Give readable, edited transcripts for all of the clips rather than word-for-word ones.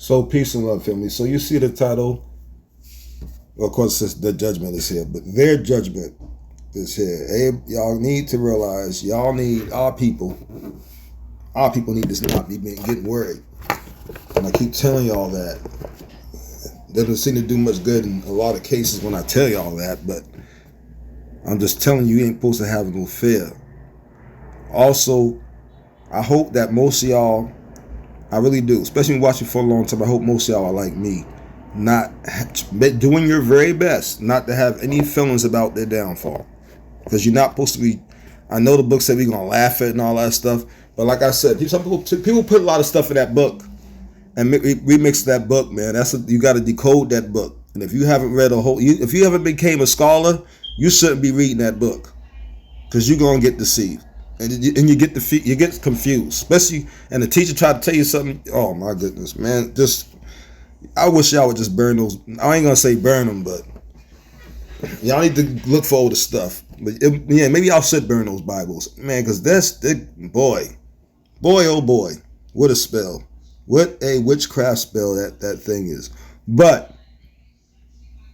So peace and love, family. So you see the title. Well, of course, the judgment is here, but their judgment is here. Hey, y'all need to realize, y'all need our people. Our people need to not be getting worried. And I keep telling y'all that. That doesn't seem to do much good in a lot of cases when I tell y'all that, but I'm just telling you, you ain't supposed to have no fear. Also, I hope that most of y'all, I really do, especially watching for a long time, I hope most of y'all are like me, not doing your very best not to have any feelings about their downfall. Because you're not supposed to be, I know the book said we're going to laugh at it and all that stuff, but like I said, some people put a lot of stuff in that book and remix that book, man. You got to decode that book. And if you haven't read if you haven't became a scholar, you shouldn't be reading that book, because you're going to get deceived. And you get confused, especially, and the teacher tried to tell you something. Oh my goodness, man! I wish y'all would just burn those. I ain't gonna say burn them, but y'all need to look for older stuff. But maybe y'all should burn those Bibles, man, because boy, oh boy, what a spell! What a witchcraft spell that thing is. But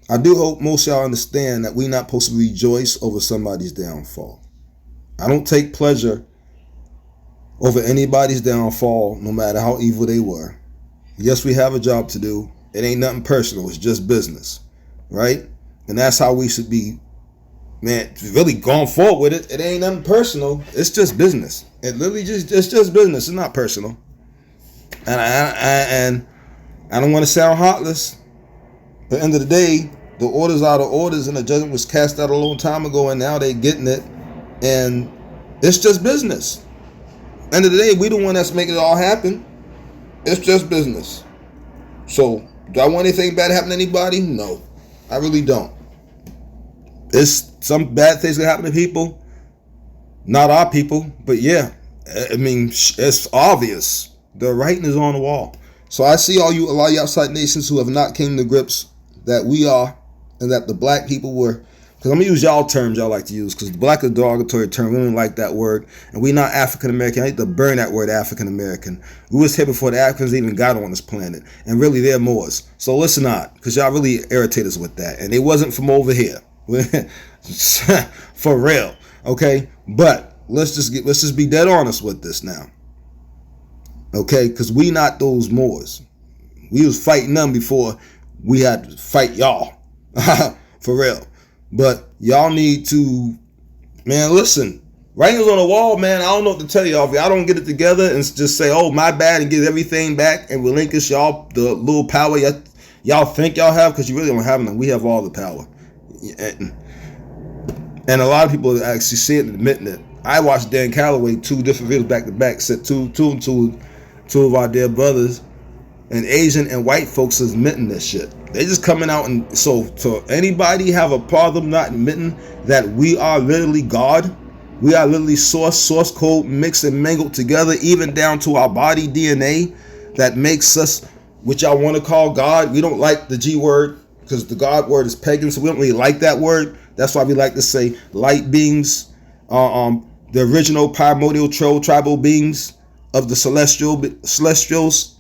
I do hope most of y'all understand that we're not supposed to rejoice over somebody's downfall. I don't take pleasure over anybody's downfall, no matter how evil they were. Yes, we have a job to do. It ain't nothing personal. It's just business, right? And that's how we should be, man, really going forward with it. It ain't nothing personal. It's just business. It's just business. It's not personal. And I don't want to sound heartless. But at the end of the day, the orders are the orders, and the judgment was cast out a long time ago, and now they getting it. And it's just business. End of the day, we the one that's making it all happen. It's just business. So, do I want anything bad to happen to anybody? No, I really don't. It's some bad things that happen to people, not our people, but yeah, I mean, it's obvious. The writing is on the wall. So I see a lot of you outside nations who have not came to grips that we are, and that the black people were. Because I'm going to use y'all terms y'all like to use, because black is a derogatory term. We don't like that word. And we're not African American. I need to burn that word African American. We was here before the Africans even got on this planet. And really, they're Moors. So listen not, because y'all really irritate us with that. And it wasn't from over here. For real. Okay? But let's just be dead honest with this now. Okay? Because we not those Moors. We was fighting them before we had to fight y'all. For real. But y'all need to, man, listen. Writing's on the wall, man. I don't know what to tell y'all. If y'all don't get it together and just say, oh, my bad, and get everything back and relinquish y'all the little power y'all think y'all have, because you really don't have none. We have all the power. And a lot of people actually see it and admitting it. I watched Dan Calloway 2 different videos back to back, said two of our dear brothers, and Asian and white folks is admitting this shit. They just coming out, and so anybody have a problem not admitting that we are literally God, we are literally source code mixed and mangled together, even down to our body DNA that makes us what y'all want to call God. We don't like the G word because the God word is pagan, so we don't really like that word. That's why we like to say light beings, the original primordial tribal beings of the celestials.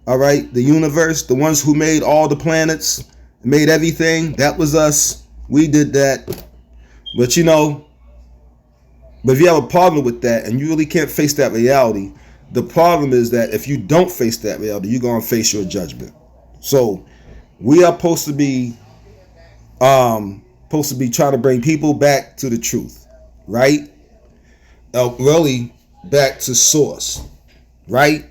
All right, the universe, the ones who made all the planets, made everything, that was us. We did that. But if you have a problem with that and you really can't face that reality, the problem is that if you don't face that reality, you're going to face your judgment. So we are supposed to be trying to bring people back to the truth, right? Really back to source, right?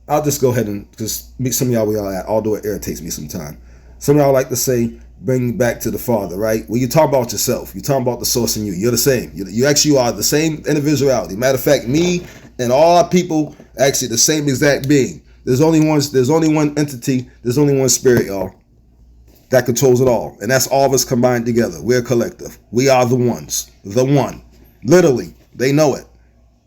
I'll just go ahead and just meet some of y'all where y'all at, although it irritates me sometimes. Some of y'all like to say, bring back to the Father, right? Well, you talk about yourself. You talk about the source in you. You're the same. You actually are the same individuality. Matter of fact, me and all our people actually the same exact being. There's only one entity. There's only one spirit, y'all, that controls it all. And that's all of us combined together. We're a collective. We are the ones. The one. Literally. They know it.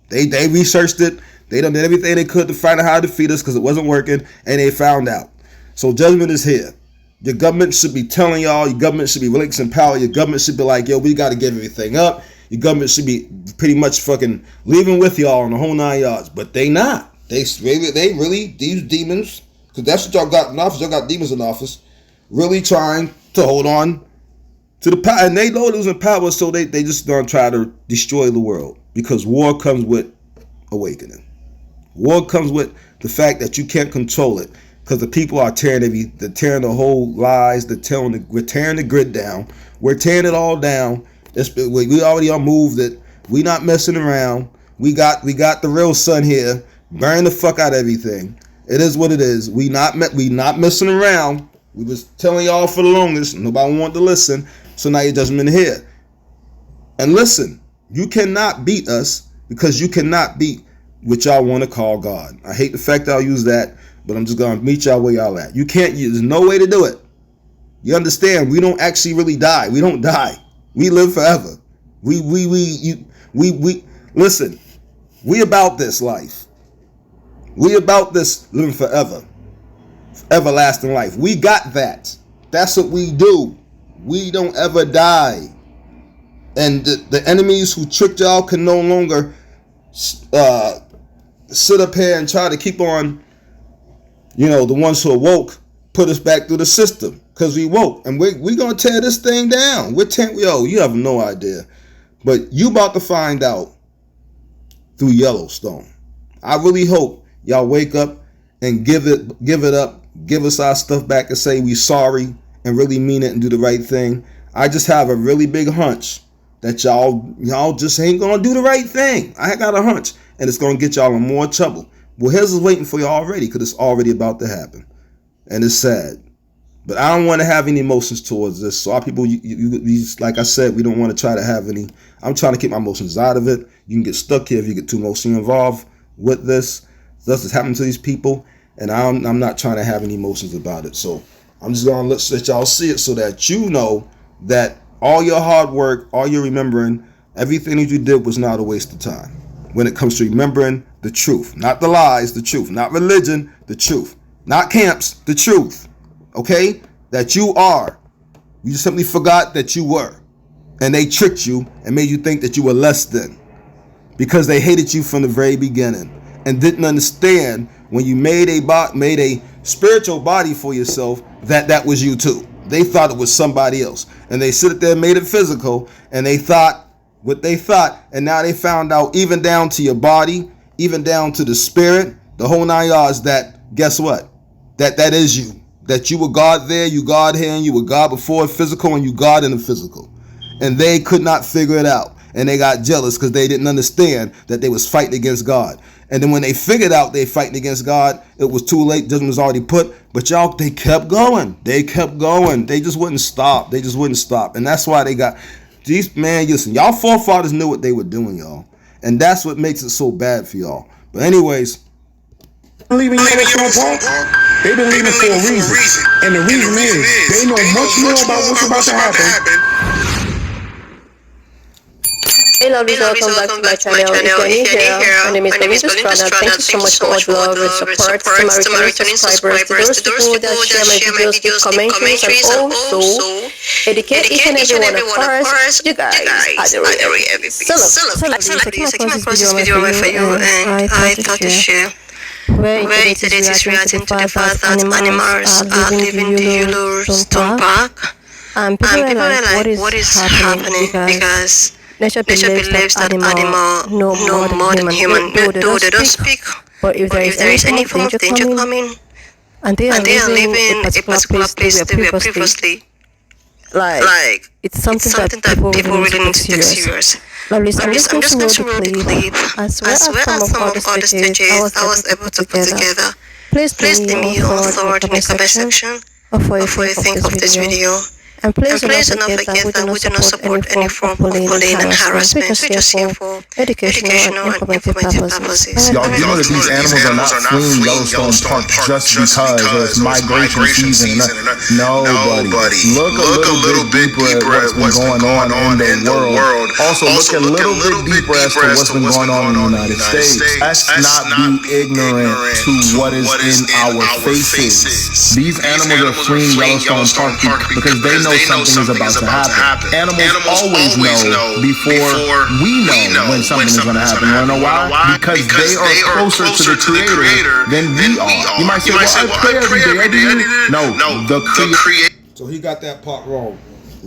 They researched it. They done did everything they could to find out how to defeat us because it wasn't working, and they found out. So judgment is here. Your government should be telling y'all. Your government should be relinquishing power. Your government should be like, yo, we got to give everything up. Your government should be pretty much fucking leaving with y'all on the whole 9 yards. But they not. They really, these demons, because that's what y'all got in office. Y'all got demons in office, really trying to hold on to the power. And they know losing power, so they just gonna try to destroy the world. Because war comes with awakening. War comes with the fact that you can't control it. Because the people are tearing the whole lies, we're tearing the grid down. We're tearing it all down. We already moved it. We not messing around. We got the real sun here. Burn the fuck out of everything. It is what it is. We not messing around. We was telling y'all for the longest. Nobody wanted to listen. So now your judgment here. And listen, you cannot beat us because you cannot beat what y'all want to call God. I hate the fact that I'll use that, but I'm just gonna meet y'all where y'all at. You can't. There's no way to do it. You understand? We don't actually really die. We don't die. We live forever. We listen. We about this life. We about this living forever. Everlasting life. We got that. That's what we do. We don't ever die. And the enemies who tricked y'all can no longer sit up here and try to keep on, the ones who are woke, put us back through the system. Because we woke. And we're going to tear this thing down. You have no idea. But you about to find out through Yellowstone. I really hope y'all wake up and give it up. Give us our stuff back and say we sorry and really mean it and do the right thing. I just have a really big hunch that y'all just ain't going to do the right thing. I got a hunch. And it's going to get y'all in more trouble. Well, his is waiting for you already because it's already about to happen. And it's sad. But I don't want to have any emotions towards this. So our people, like I said, we don't want to try to have any. I'm trying to keep my emotions out of it. You can get stuck here if you get too emotionally involved with this. This is happening to these people. And I'm not trying to have any emotions about it. So I'm just going to let y'all see it so that you know that all your hard work, all your remembering, everything that you did was not a waste of time. When it comes to remembering the truth, not the lies, the truth, not religion, the truth, not camps, the truth. Okay? That you are. You simply forgot that you were. And they tricked you and made you think that you were less than. Because they hated you from the very beginning. And didn't understand when you made a spiritual body for yourself that was you too. They thought it was somebody else. And they sit there and made it physical. And they thought what they thought. And now they found out even down to your body, even down to the spirit, the whole 9 yards, that guess what? That is you. That you were God there, you God here, and you were God before physical, and you God in the physical. And they could not figure it out. And they got jealous because they didn't understand that they was fighting against God. And then when they figured out they fighting against God, it was too late. Judgment was already put. But y'all, they kept going. They kept going. They just wouldn't stop. And that's why they got these, man, listen, y'all forefathers knew what they were doing, y'all. And that's what makes it so bad for y'all. But anyways, leaving Yellowstone Park. They've been leaving for a reason. And the reason is they know much more about what's about to happen. Hey lovelies, welcome back to my channel. If you're new here, my name is Belinda Strada. Thank you so much for all the love and support to my returning subscribers, to those people that share my videos, give commentaries, and also educate each and every one of us. You guys are the real MVP. So lovelies, I came across this video for you and I thought to share. Where it is reacting to the fact that animals are leaving the Yellowstone Park. People are like, what is happening? Because nature believes that animals know more than human, though they don't speak. But if there is any form of danger coming, and they are living a particular place they were previously, like it's something that people really need to take serious. Lovely, I'm just going to roll the clip, as well as some of other stages I was able to put together. Please leave me your thought in the comment section of what you think of this video. And please do not forget that we do not support any form of bullying and harassment. We just here for educational and informative purposes. Y'all do know that these animals are not fleeing Yellowstone Park just because it's migration season. Nobody. Look a little bit deeper at what's been going on in the world. Also, look a little bit deeper as to what's been going on in the United States. Let's not be ignorant to what is in our faces. These animals are fleeing Yellowstone Park because they know know something is about to happen. Animals always know before we know when something is going to happen. You want to know why? Because they are closer to the Creator than we are. You might say, well, I pray every day. No, the Creator. So he got that part wrong.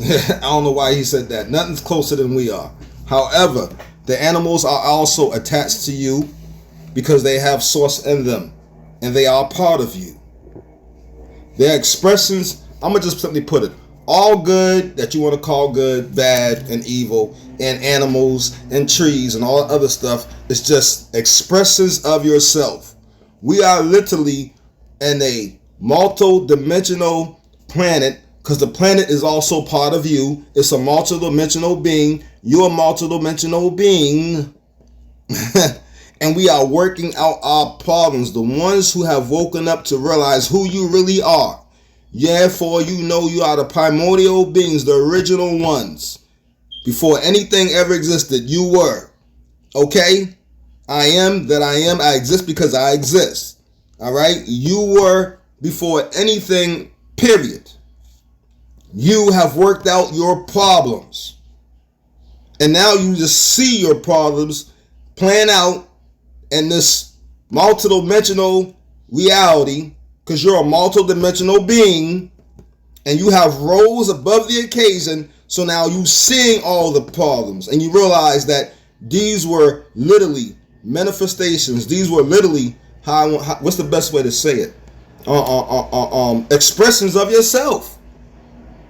I don't know why he said that. Nothing's closer than we are. However, the animals are also attached to you because they have source in them and they are part of you. Their expressions, I'm going to just simply put it, all good that you want to call good, bad, and evil, and animals, and trees, and all other stuff, is just expressions of yourself. We are literally in a multi-dimensional planet, because the planet is also part of you. It's a multi-dimensional being. You're a multi-dimensional being. And we are working out our problems. The ones who have woken up to realize who you really are. Therefore, you know you are the primordial beings, the original ones. Before anything ever existed, you were. Okay? I am that I am. I exist because I exist. All right? You were before anything, period. You have worked out your problems. And now you just see your problems playing out in this multidimensional reality, because you're a multidimensional being and you have rose above the occasion. So now you seeing all the problems and you realize that these were literally manifestations. These were literally what's the best way to say it? Expressions of yourself.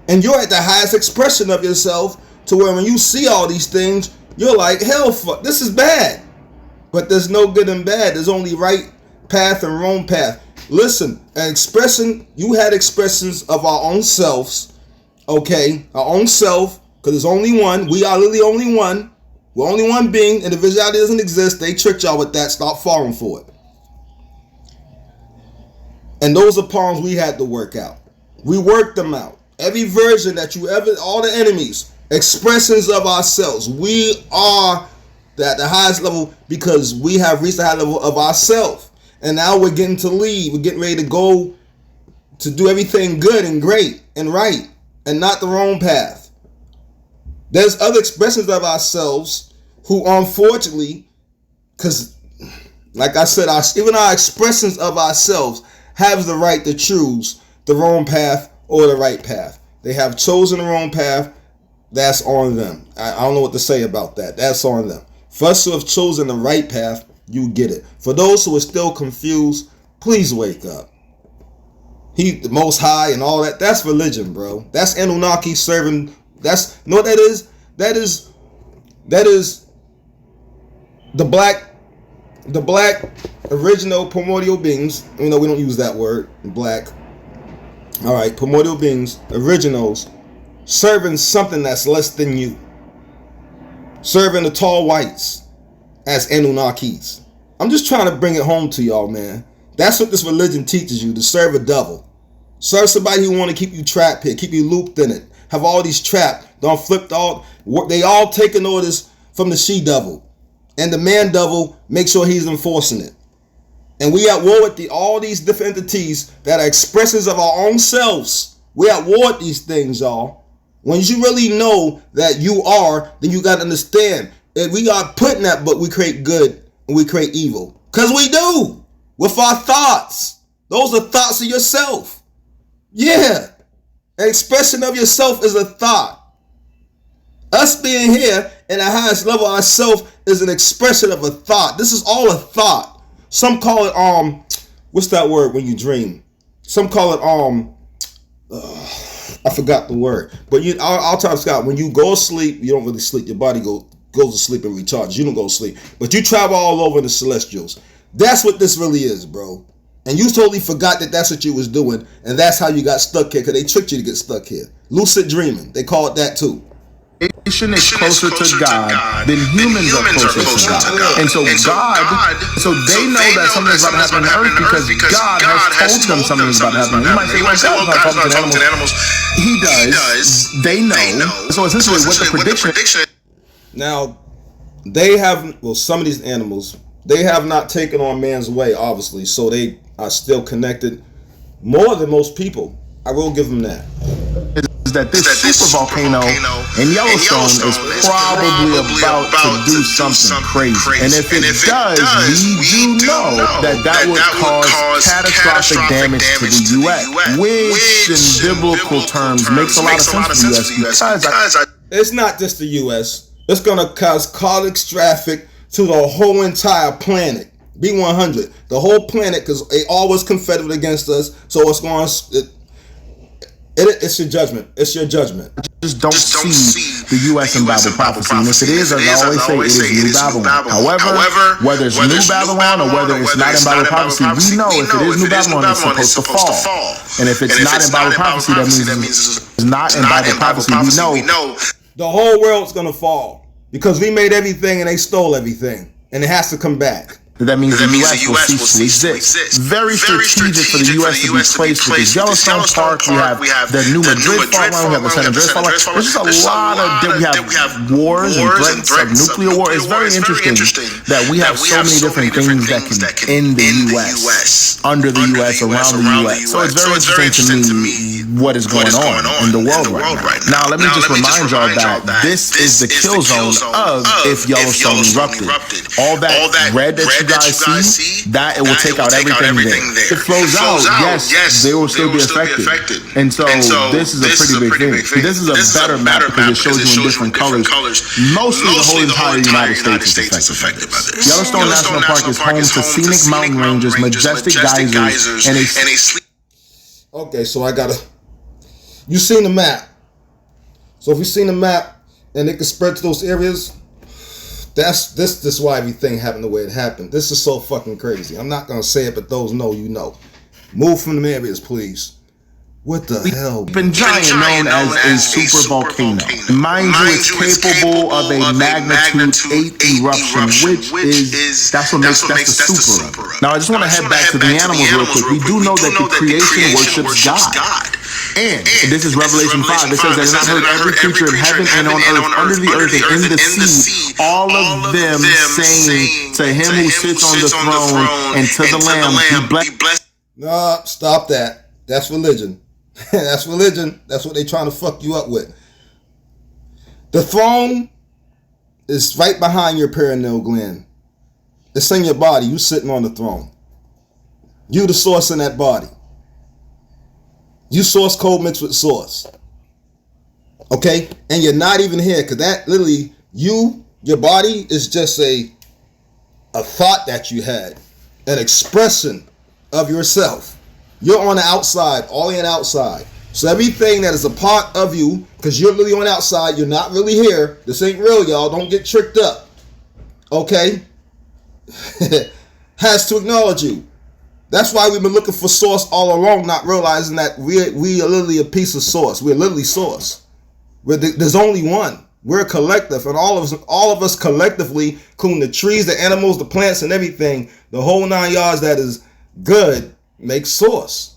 And you're at the highest expression of yourself, to where when you see all these things, you're like, hell, fuck, this is bad. But there's no good and bad. There's only right path and wrong path. Listen, an expression, you had expressions of our own selves, okay? Our own self, because there's only one. We are literally only one. We're only one being. Individuality doesn't exist. They tricked y'all with that. Stop falling for it. And those are problems we had to work out. We worked them out. Every version that you ever, all the enemies, expressions of ourselves. We are at the highest level because we have reached the high level of ourselves. And now we're getting to lead. We're getting ready to go to do everything good and great and right and not the wrong path. There's other expressions of ourselves who, unfortunately, because like I said, even our expressions of ourselves have the right to choose the wrong path or the right path. They have chosen the wrong path. That's on them. I don't know what to say about that. That's on them. For us who have chosen the right path, you get it. For those who are still confused, please wake up. He, the Most High and all that, that's religion, bro. That's Anunnaki serving. That's, you know what that is? That is the black original primordial beings. You know, we don't use that word, black. All right, primordial beings, originals, serving something that's less than you. Serving the tall whites as Anunnakis. I'm just trying to bring it home to y'all, man. That's what this religion teaches you, to serve a devil. Serve somebody who want to keep you trapped here, keep you looped in it. Have all these trapped, don't flipped all. They all taking orders from the she-devil. And the man-devil, make sure he's enforcing it. And we at war with all these different entities that are expressions of our own selves. We at war with these things, y'all. When you really know that you are, then you got to understand that we are put in that, but we create good and we create evil. Because we do. With our thoughts. Those are thoughts of yourself. Yeah. An expression of yourself is a thought. Us being here in the highest level of ourselves is an expression of a thought. This is all a thought. Some call it, what's that word when you dream? Some call it, I forgot the word. But I'll tell you, Scott, when you go to sleep, you don't really sleep. Your body goes to sleep and recharges. You don't go to sleep. But you travel all over the celestials. That's what this really is, bro. And you totally forgot that that's what you was doing. And that's how you got stuck here, because they tricked you to get stuck here. Lucid dreaming. They call it that too. Creation is closer to God than humans are closer to God. And so God, so they know that something's about to happen on earth because God has told them something's about to happen. You might say, well, God's not talking to animals. He does. They know. So essentially what the prediction. Now, they have, well, some of these animals, they have not taken on man's way, obviously. So they are still connected more than most people. I will give them that. is that this supervolcano in Yellowstone is probably about to do something crazy. And if it does, we do know that would cause catastrophic damage to the U.S., which in biblical terms makes a lot of sense for the U.S. because it's not just the U.S. It's going to cause college traffic to the whole entire planet. B100, the whole planet, because they always confederate against us. So it's going. It's your judgment. It's your judgment. Just don't see the U.S. in Bible prophecy. And if it is, as I always say, it is New Babylon. However, whether it's New Babylon or whether it's not in Bible prophecy, we know if it is New Babylon, it's supposed to fall. And if it's not in Bible prophecy, that means it's not in Bible prophecy. We know the whole world's going to fall because we made everything and they stole everything, and it has to come back. That means the U.S. will cease to exist. Very strategic for the U.S. to be placed with the Yellowstone Park. We have the New Madrid fault line. We have the San Andreas fault line. There's just a lot of we have wars and threats of nuclear war. It's very interesting that we have so many different things that can end the U.S. under the U.S. around the U.S. So it's very interesting to me what is going on in the world right now. Now let me just remind y'all that this is the kill zone of if Yellowstone erupted. All that red that you guys see, that it will take out everything there. If it flows out, yes, they will still be affected. And so this is a pretty big thing. This is a better map because it shows you in different colors. Mostly the whole entire United States is affected by this. Yellowstone National Park is home to scenic mountain ranges, majestic geysers, and a sleep. Okay, so you've seen the map. So if you've seen the map and it can spread to those areas, this is why everything happened the way it happened. This is so fucking crazy. I'm not gonna say it, but those know you know. Move from the areas, please. What the hell? Been giant known as a super volcano. Mind you, it's capable of a magnitude 8 eruption, which is that's what makes the super. Now I just want to head back to the animals real quick. We do know that the creation worships God. And this is Revelation 5. It says that not heard every creature in heaven and on earth, under the earth and in the sea, all of them saying to him who sits on the throne and to the Lamb, be blessed. No, stop that. That's religion. That's religion. That's what they're trying to fuck you up with. The throne is right behind your perineal gland. It's in your body. You sitting on the throne. You the source in that body. You source code mixed with source. Okay? And you're not even here because that literally, your body is just a thought that you had. An expression of yourself. You're on the outside, all in outside. So everything that is a part of you, because you're really on the outside, you're not really here. This ain't real, y'all. Don't get tricked up. Okay? Has to acknowledge you. That's why we've been looking for source all along, not realizing that we are literally a piece of source. We're literally source. There's only one. We're a collective, and all of us collectively, including the trees, the animals, the plants, and everything, the whole 9 yards that is good, makes source.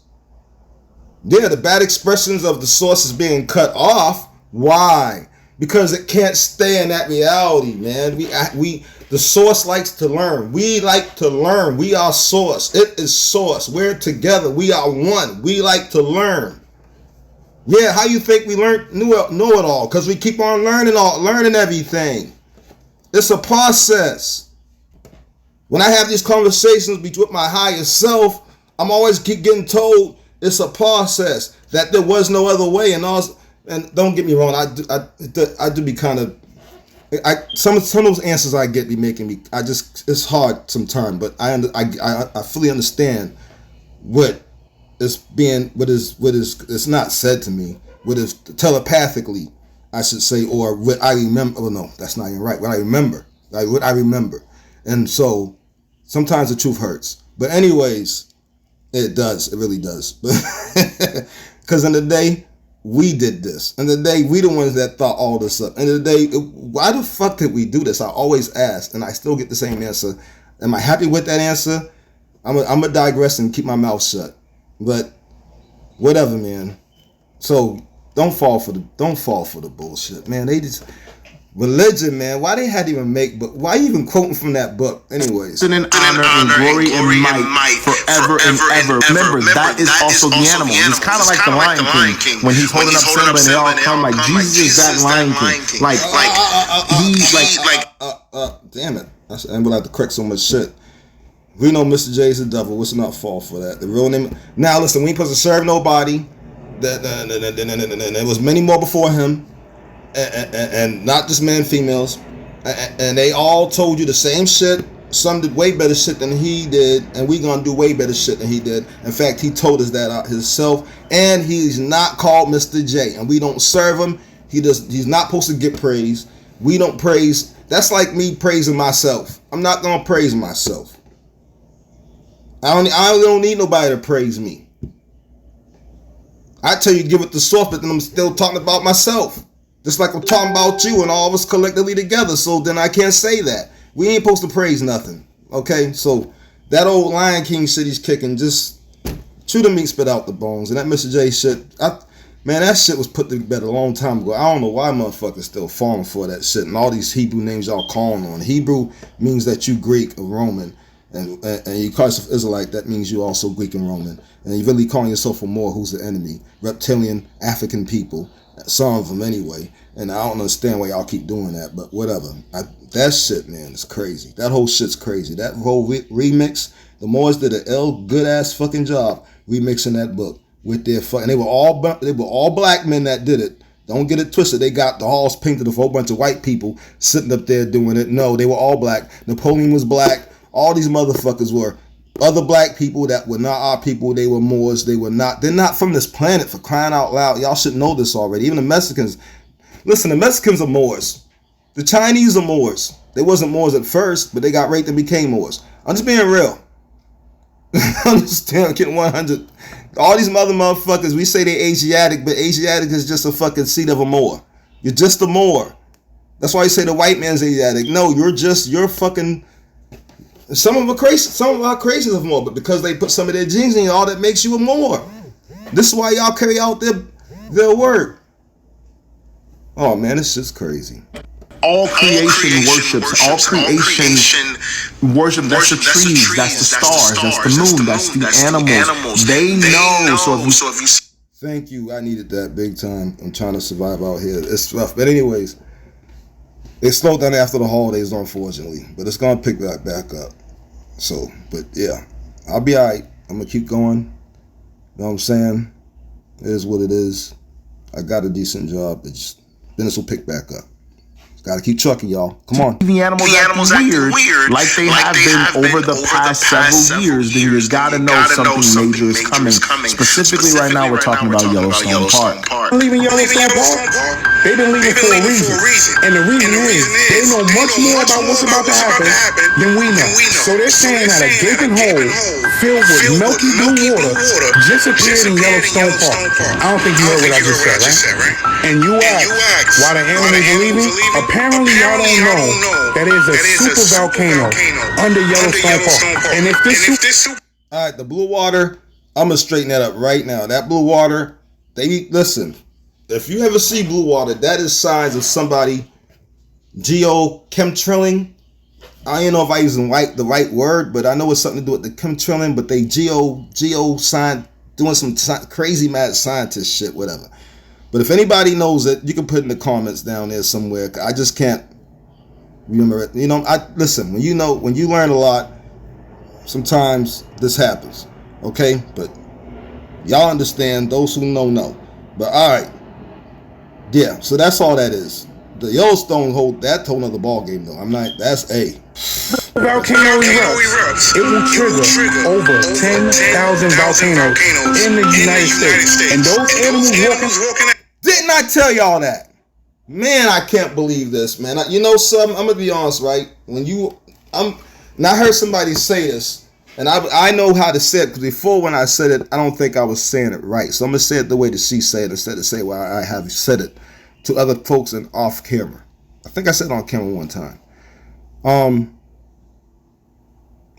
Yeah, the bad expressions of the source is being cut off. Why? Because it can't stay in that reality, man. The source likes to learn. We like to learn. We are source. It is source. We're together. We are one. We like to learn. Yeah, how you think we know it all? Because we keep on learning everything. It's a process. When I have these conversations with my higher self, I'm always keep getting told it's a process, that there was no other way. And don't get me wrong, I do be kind of, some of those answers I get be making me, it's hard sometimes, but I fully understand what is it's not said to me, what is telepathically, I should say, or what I remember. Oh no, that's not even right. What I remember, what I remember. And so sometimes the truth hurts. But anyways, it does. It really does. Because in the day, we did this. In the day, we the ones that thought all this up. In the day, why the fuck did we do this? I always ask, and I still get the same answer. Am I happy with that answer? I'm gonna digress and keep my mouth shut. But whatever, man. So don't fall for the bullshit, man. religion, man. Why they had to even make, but why you even quoting from that book? Anyways. In honor and glory and might forever and ever. Remember, that is also the animal. He's kind of like the Lion King. When he's holding up Simba and they all come like, Jesus is that Lion King. Damn it. I'm gonna have to correct so much shit. We know Mr. J is the devil. What's not fall for that? The real name. Now listen, we ain't supposed to serve nobody. There was many more before him. And not just men, females, and they all told you the same shit. Some did way better shit than he did, and we gonna do way better shit than he did. In fact, he told us that out himself, and he's not called Mr. J, and we don't serve him. He's not supposed to get praise. We don't praise. That's like me praising myself. I'm not gonna praise myself. I don't need nobody to praise me. I tell you, give it the soft, but then I'm still talking about myself. Just like I'm talking about you and all of us collectively together. So then I can't say that. We ain't supposed to praise nothing. Okay? So that old Lion King shit he's kicking, just chew the meat, spit out the bones. And that Mr. J shit, man, that shit was put to bed a long time ago. I don't know why motherfuckers still falling for that shit. And all these Hebrew names y'all calling on. Hebrew means that you Greek or Roman. And you call yourself Israelite, that means you also Greek and Roman. And you really calling yourself a Moor, who's the enemy. Reptilian, African people. Some of them anyway, and I don't understand why y'all keep doing that, but whatever. That shit, man, is crazy. That whole shit's crazy. That whole remix, the Moors did an good ass fucking job remixing that book with their fucking. They were all black men that did it. Don't get it twisted. They got the halls painted with a whole bunch of white people sitting up there doing it. No, they were all black. Napoleon was black. All these motherfuckers were other black people that were not our people. They were Moors. They're not from this planet, for crying out loud. Y'all should know this already. Even the Mexicans. Listen, the Mexicans are Moors. The Chinese are Moors. They wasn't Moors at first, but they got raped and became Moors. I'm just being real. I'm just getting 100. All these motherfuckers, we say they Asiatic, but Asiatic is just a fucking seed of a Moor. You're just a Moor. That's why you say the white man's Asiatic. No, you're fucking. Some of our creations are Moor, but because they put some of their genes in you, all that makes you a Moor. This is why y'all carry out their work. Oh man, this shit's crazy. All creation worships. All creation worship. That's the trees. That's the stars. That's the moon. That's the animals. They know. So if you. Thank you. I needed that big time. I'm trying to survive out here. It's rough, but anyways. It slowed down after the holidays, unfortunately, but it's gonna pick back up. So, but yeah, I'll be alright. I'm gonna keep going. You know what I'm saying? It is what it is. I got a decent job. Business will pick back up. Gotta keep trucking, y'all. Come on. The animals acting weird, like they have been over the past several years. Then you gotta know something major is coming. Specifically, right now, we're talking about Yellowstone Park. Leaving Yellowstone Park. They've been leaving for a reason. And the reason is they know much more about what's about to happen than we know. So they're saying that a gaping hole filled with milky blue water just appeared in Yellowstone Park. I don't think you heard what I just said, right? And you ask why the animals are leaving? Apparently y'all don't know that is a super volcano under Yellowstone Park. And if this Alright, the blue water, I'm gonna straighten that up right now. That blue water, listen, if you ever see blue water, that is signs of somebody geochemtrilling. I don't know if I use the right word, but I know it's something to do with the chemtrilling, but they geo doing some crazy mad scientist shit, whatever. But if anybody knows it, you can put in the comments down there somewhere. I just can't remember it. You know, listen, when you learn a lot, sometimes this happens. Okay? But y'all understand, those who know. But alright. Yeah, so that's all that is. The Yellowstone whole nother ball game though. That's a volcano erupts. It will trigger over 10,000 volcanoes in the United States. And those animals walking. Didn't I tell y'all that? Man, I can't believe this, man. You know something? I'm gonna be honest, right? I heard somebody say this, and I know how to say it, because before when I said it, I don't think I was saying it right. So I'm gonna say it the way that she said it instead of say why I have said it to other folks and off camera. I think I said it on camera one time.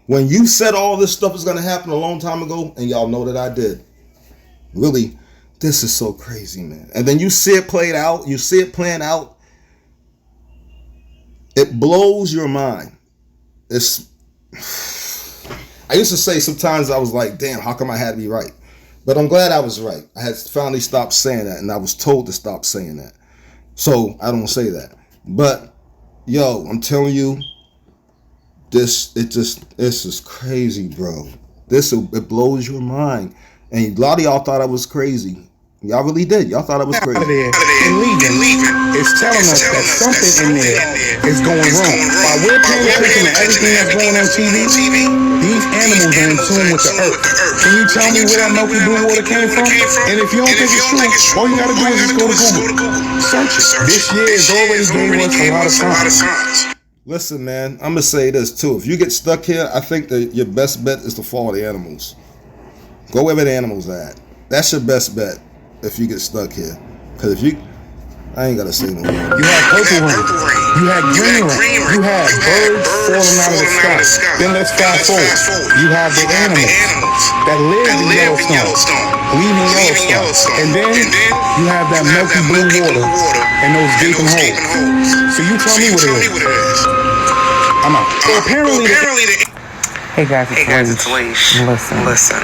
When you said all this stuff was gonna happen a long time ago, and y'all know that I did. Really. This is so crazy, man. And then you see it played out. You see it playing out. It blows your mind. It's. I used to say sometimes I was like, damn, how come I had to be right? But I'm glad I was right. I had finally stopped saying that, and I was told to stop saying that. So I don't say that. But yo, I'm telling you, this is crazy, bro. It blows your mind. And a lot of y'all thought I was crazy. Y'all really did. Y'all thought I was crazy. Out of there and leaving. It's telling us that something in there is going wrong. While we're paying attention to everything that's going on TV, these animals are in tune with the earth. Can you tell me where that milky blue water came from? And if you don't think it's true, all you gotta do is just go to Google. Search it. This year has already gave us a lot of signs. Listen, man, I'm gonna say this too. If you get stuck here, I think that your best bet is to follow the animals. Go wherever the animals are at. That's your best bet if you get stuck here. Because if you, I ain't gotta say no more. You had purple rain. You had green rain. You had birds falling out of the sky. Then let's fast forward. You have the animals that live in Yellowstone, leaving Yellowstone. And then you have that milky blue water and those gaping holes. So you tell me what it is. I'm out. So apparently Hey guys, it's Leish. Listen.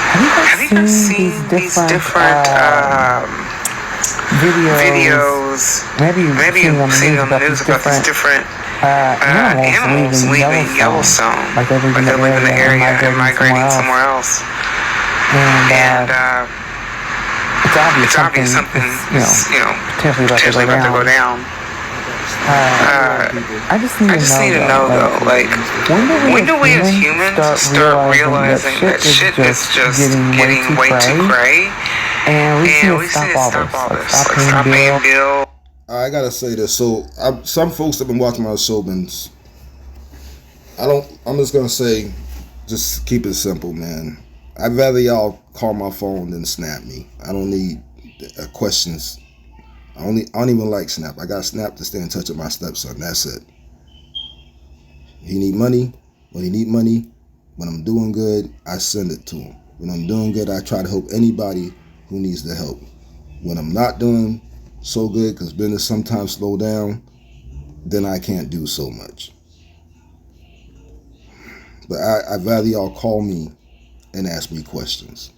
Have you guys seen these different videos? Maybe you've seen on the news about these different animals leaving Yellowstone. Like they're leaving the area and migrating somewhere else. And it's obvious something's potentially about to go down. I just need to know though, like, when do we as humans start realizing that shit is just getting way too cray, and we need to stop all this, like stop paying bills. I gotta say this. So some folks have been watching my show, I'm just gonna say, just keep it simple, man. I'd rather y'all call my phone than snap me. I don't need questions. I don't even like Snap. I got Snap to stay in touch with my stepson. That's it. He need money. When he need money, when I'm doing good, I send it to him. When I'm doing good, I try to help anybody who needs the help. When I'm not doing so good, because business sometimes slow down, then I can't do so much. But I'd rather y'all call me and ask me questions.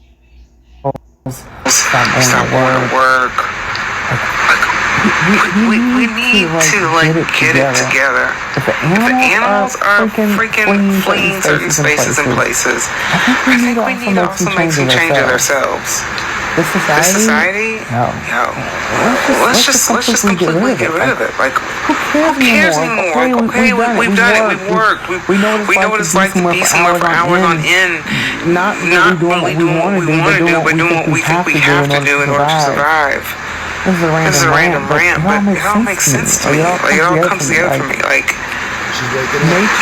Stop going to work. We need to get it together. If the animals are freaking fleeing certain spaces and places, I think we need to also make some changes ourselves. This society? No. Let's just completely get rid of it. Like, who cares anymore? Okay, we've done it. We've worked. We know what it's like to be somewhere for hours on end. Not really doing what we want to do, but doing what we think we have to do in order to survive. This is a random rant, but it all makes sense to me. Like, it all comes together for me. Like,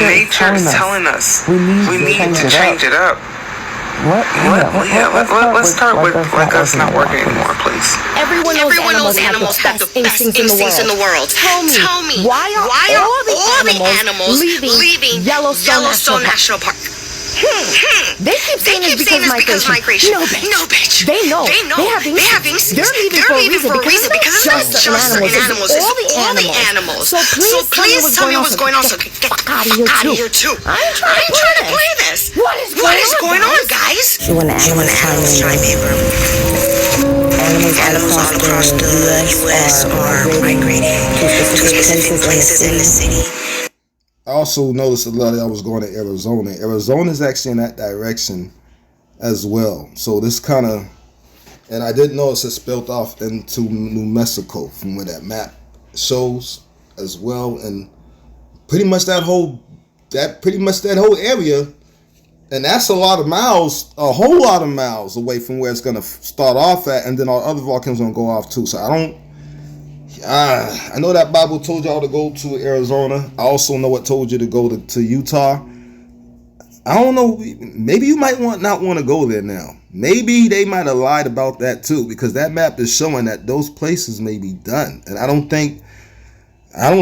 nature is telling us we need to change it up. Let's start with us not working anymore, please. Everyone knows animals have the best instincts in the world. Tell me, why are all the animals leaving Yellowstone National Park? They keep saying it's because migration. No, bitch. They know. They have instincts. They're leaving for a reason because it's not just certain animals. It's all the animals. So please tell me what's going on. So get the fuck out of here too. I ain't trying to play this. What is going on, guys? So when the animals chime in, animals all across the U.S. are migrating to specific places in the city. I also noticed a lot of y'all was going to Arizona. Arizona is actually in that direction as well. So this kind of, and I did notice it spilled off into New Mexico from where that map shows as well. And pretty much that whole area, and that's a lot of miles, a whole lot of miles away from where it's going to start off at. And then our other volcanoes going to go off too. So I know that Bible told y'all to go to Arizona. I also know it told you to go to Utah. I don't know. Maybe you might not want to go there now. Maybe they might have lied about that too, because that map is showing that those places may be done. And I don't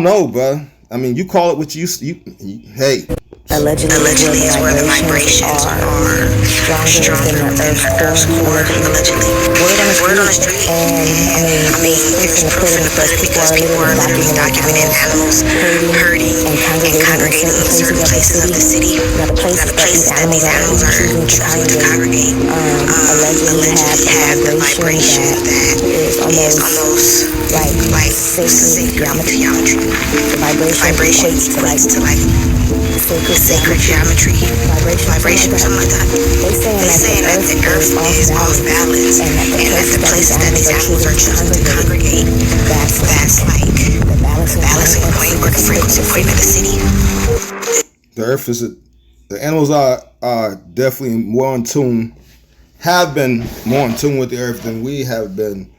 know, bro. I mean, you call it what you hey, Allegedly is where the vibrations are stronger than the Earth's core, allegedly. Word on the street, and I mean, there's proof in the pudding because people are literally documenting animals hurting and congregating in certain places of the city. Now the places that these animals are choosing to congregate allegedly have the vibration that is almost like sacred geometry. The vibration equates to like sacred geometry, vibration or something like that. They saying that the earth is off balance, and that the places that these animals are choosing to congregate, that's like the balancing point or the frequency point of the city. The earth is the animals are definitely more in tune, have been more in tune with the earth than we have been.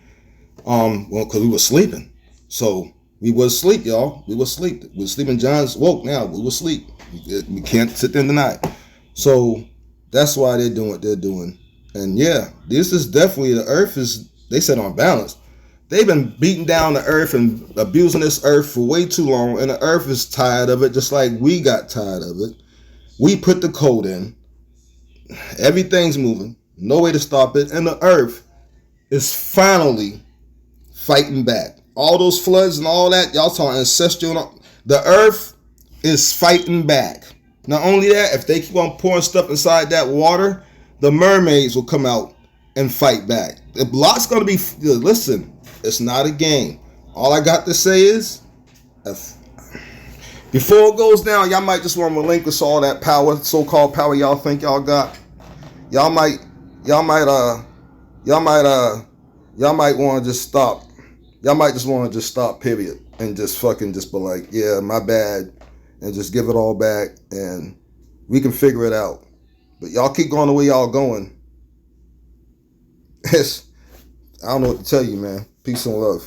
Well, because we were sleeping, so we was asleep, y'all. We was asleep. We were sleeping. John's woke now. We were asleep. We can't sit there in the night. So that's why they're doing what they're doing. And yeah, this is definitely, the earth is, they said, on balance. They've been beating down the earth and abusing this earth for way too long, and the earth is tired of it, just like we got tired of it. We put the code in. Everything's moving. No way to stop it. And the earth is finally fighting back. All those floods and all that, y'all talking ancestral. The earth is fighting back. Not only that, if they keep on pouring stuff inside that water, the mermaids will come out and fight back. The block's going to be, listen, it's not a game. All I got to say is, before it goes down, y'all might just want to relinquish all that power, so-called power y'all think y'all got. Y'all might want to just stop. Y'all might just want to just stop, period, and just fucking just be like, yeah, my bad, and just give it all back, and we can figure it out. But y'all keep going the way y'all going. I don't know what to tell you, man. Peace and love.